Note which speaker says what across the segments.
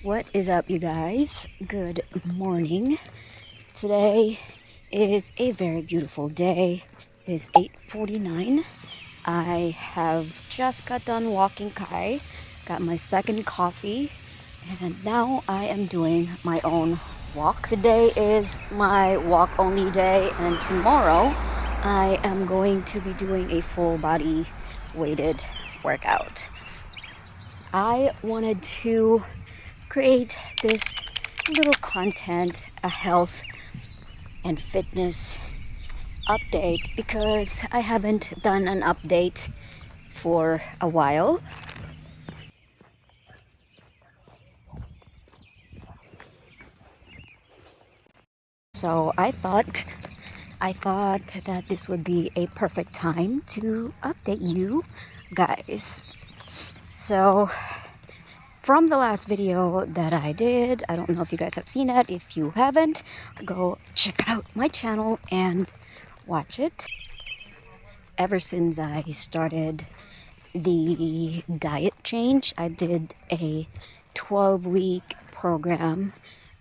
Speaker 1: What is up, you guys? Good morning. Today is a very beautiful day. It is 8:49. I have just got done walking Kai, got my second coffee, and now I am doing my own walk. Today is my walk only day, and tomorrow I am going to be doing a full body weighted workout. I wanted to create this little content, a health and fitness update, because I haven't done an update for a while. So I thought that this would be a perfect time to update you guys. So from the last video that I did, I don't know if you guys have seen it. If you haven't, go check out my channel and watch it. Ever since I started the diet change, I did a 12-week program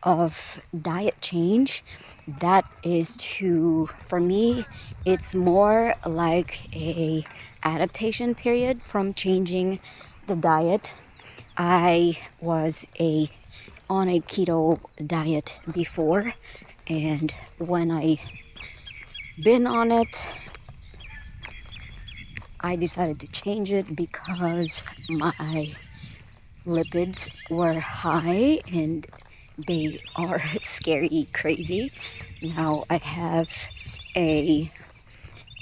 Speaker 1: of diet change. That is for me, it's more like a adaptation period from changing the diet. I was on a keto diet before, and when I been on it, I decided to change it because my lipids were high and they are scary crazy. Now I have a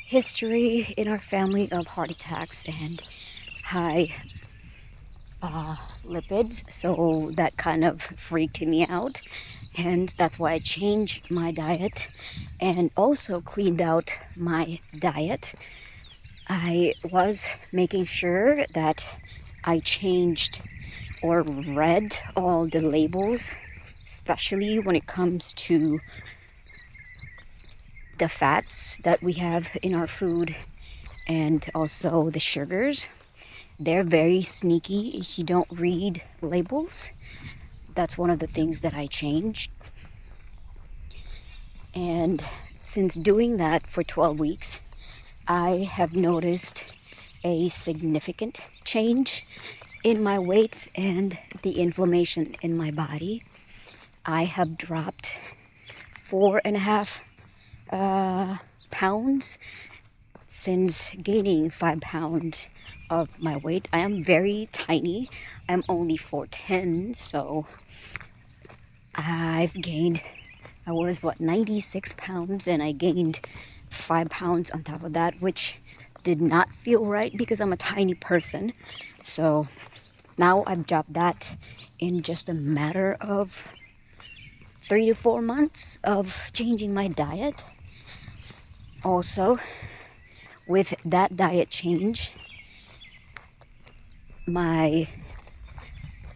Speaker 1: history in our family of heart attacks and high lipids, so that kind of freaked me out, and that's why I changed my diet and also cleaned out my diet. I was making sure that I changed or read all the labels, especially when it comes to the fats that we have in our food and also the sugars. They're very sneaky if you don't read labels. That's one of the things that I changed. And since doing that for 12 weeks, I have noticed a significant change in my weight and the inflammation in my body. I have dropped 4.5 pounds since gaining 5 pounds of my weight. I am very tiny. I'm only 4'10", so I was 96 pounds, and I gained 5 pounds on top of that, which did not feel right because I'm a tiny person. So now I've dropped that in just a matter of 3 to 4 months of changing my diet. Also, with that diet change,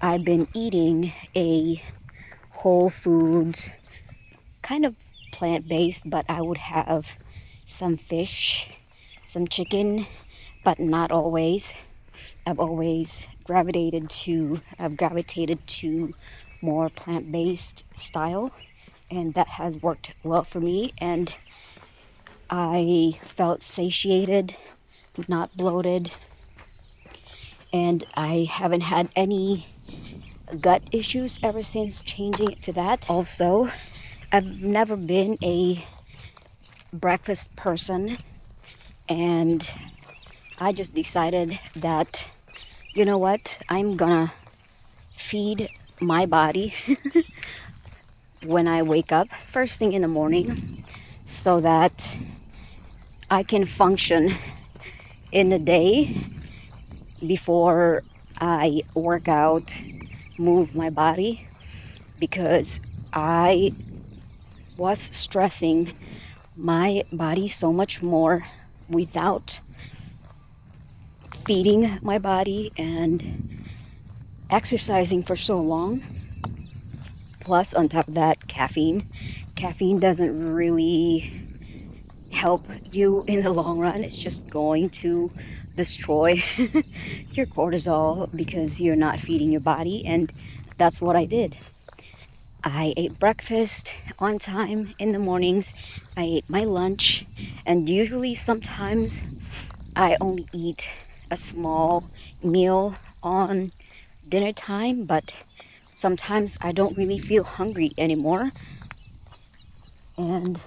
Speaker 1: I've been eating a whole foods, kind of plant-based, but I would have some fish, some chicken, but not always. I've gravitated to more plant-based style, and that has worked well for me, and I felt satiated, not bloated, and I haven't had any gut issues ever since changing it to that. Also, I've never been a breakfast person, and I just decided that, you know what, I'm gonna feed my body when I wake up first thing in the morning so that I can function in the day before I work out, move my body, because I was stressing my body so much more without feeding my body and exercising for so long. Plus, on top of that, caffeine doesn't really help you in the long run. It's just going to destroy your cortisol because you're not feeding your body, and that's what I did. I ate breakfast on time in the mornings. I ate my lunch, and usually sometimes I only eat a small meal on dinner time, but sometimes I don't really feel hungry anymore, and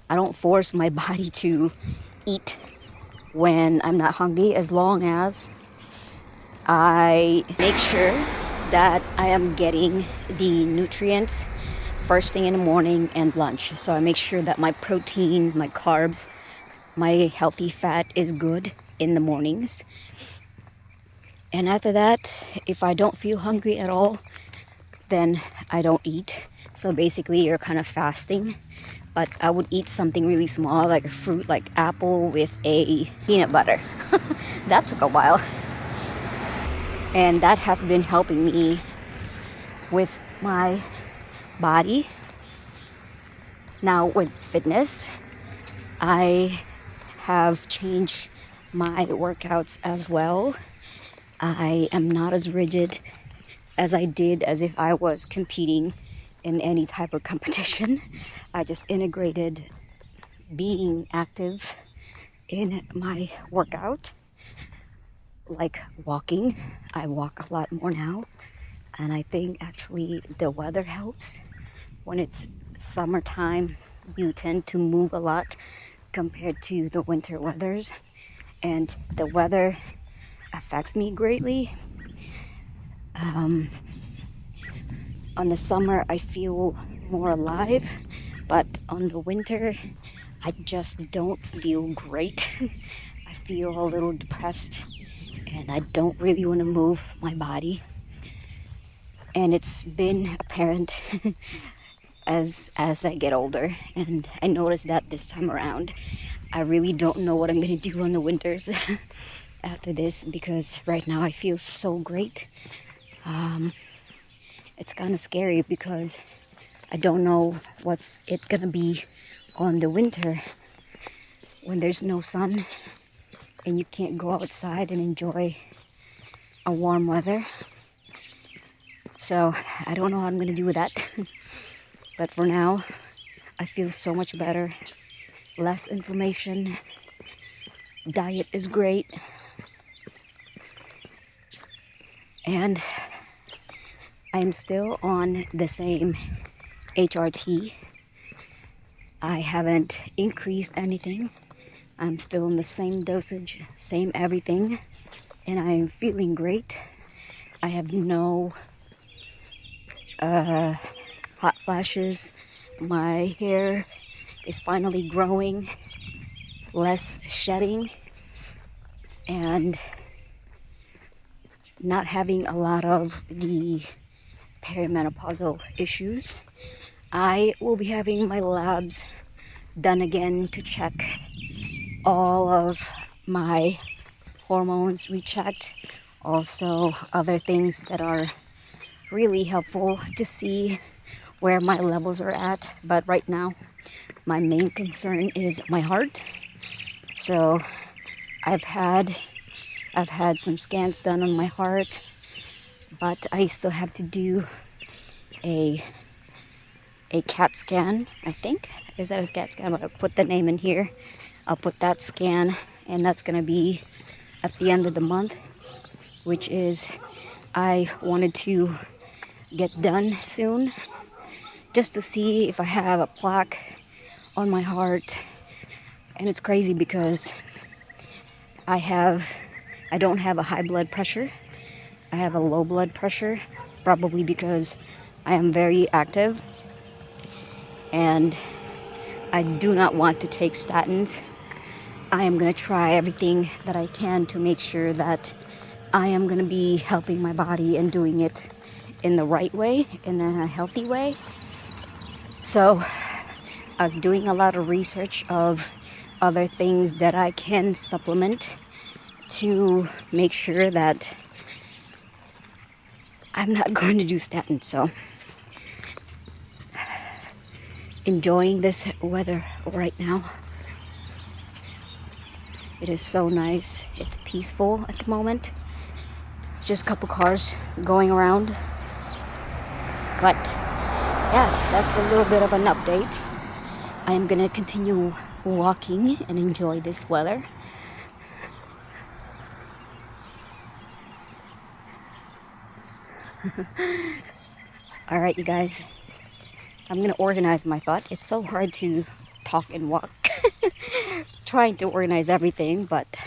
Speaker 1: I don't force my body to eat when I'm not hungry, as long as I make sure that I am getting the nutrients first thing in the morning and lunch. So I make sure that my proteins, my carbs, my healthy fat is good in the mornings. And after that, if I don't feel hungry at all, then I don't eat. So basically you're kind of fasting. But I would eat something really small, like a fruit, like apple with a peanut butter. That took a while. And that has been helping me with my body. Now with fitness, I have changed my workouts as well. I am not as rigid as I did as if I was competing in any type of competition. I just integrated being active in my workout, like walking. I walk a lot more now, and I think actually the weather helps. When it's summertime, you tend to move a lot compared to the winter weathers, and the weather affects me greatly. On the summer, I feel more alive, but on the winter, I just don't feel great. I feel a little depressed, and I don't really want to move my body. And it's been apparent as I get older, and I noticed that this time around, I really don't know what I'm gonna do on the winters after this, because right now I feel so great. It's kind of scary because I don't know what's it gonna be on the winter when there's no sun and you can't go outside and enjoy a warm weather. So I don't know how I'm gonna do with that. But for now, I feel so much better. Less inflammation. Diet is great. And I'm still on the same HRT. I haven't increased anything. I'm still in the same dosage, same everything, and I'm feeling great. I have no hot flashes. My hair is finally growing, less shedding, and not having a lot of the perimenopausal issues. I will be having my labs done again to check all of my hormones rechecked, also other things that are really helpful to see where my levels are at. But right now my main concern is my heart. So I've had some scans done on my heart, but I still have to do a CAT scan, I think. Is that a CAT scan? I'm gonna put the name in here. I'll put that scan, and that's gonna be at the end of the month, which is, I wanted to get done soon just to see if I have a plaque on my heart. And it's crazy because I don't have a high blood pressure. I have a low blood pressure, probably because I am very active and I do not want to take statins. I am going to try everything that I can to make sure that I am going to be helping my body and doing it in the right way, in a healthy way. So I was doing a lot of research of other things that I can supplement to make sure that I'm not going to do statins. So enjoying this weather right now. It is so nice. It's peaceful at the moment. Just a couple cars going around. But yeah, that's a little bit of an update. I am gonna continue walking and enjoy this weather. All right, you guys, I'm gonna organize my thought. It's so hard to talk and walk, trying to organize everything, but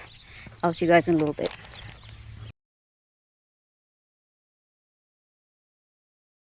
Speaker 1: I'll see you guys in a little bit.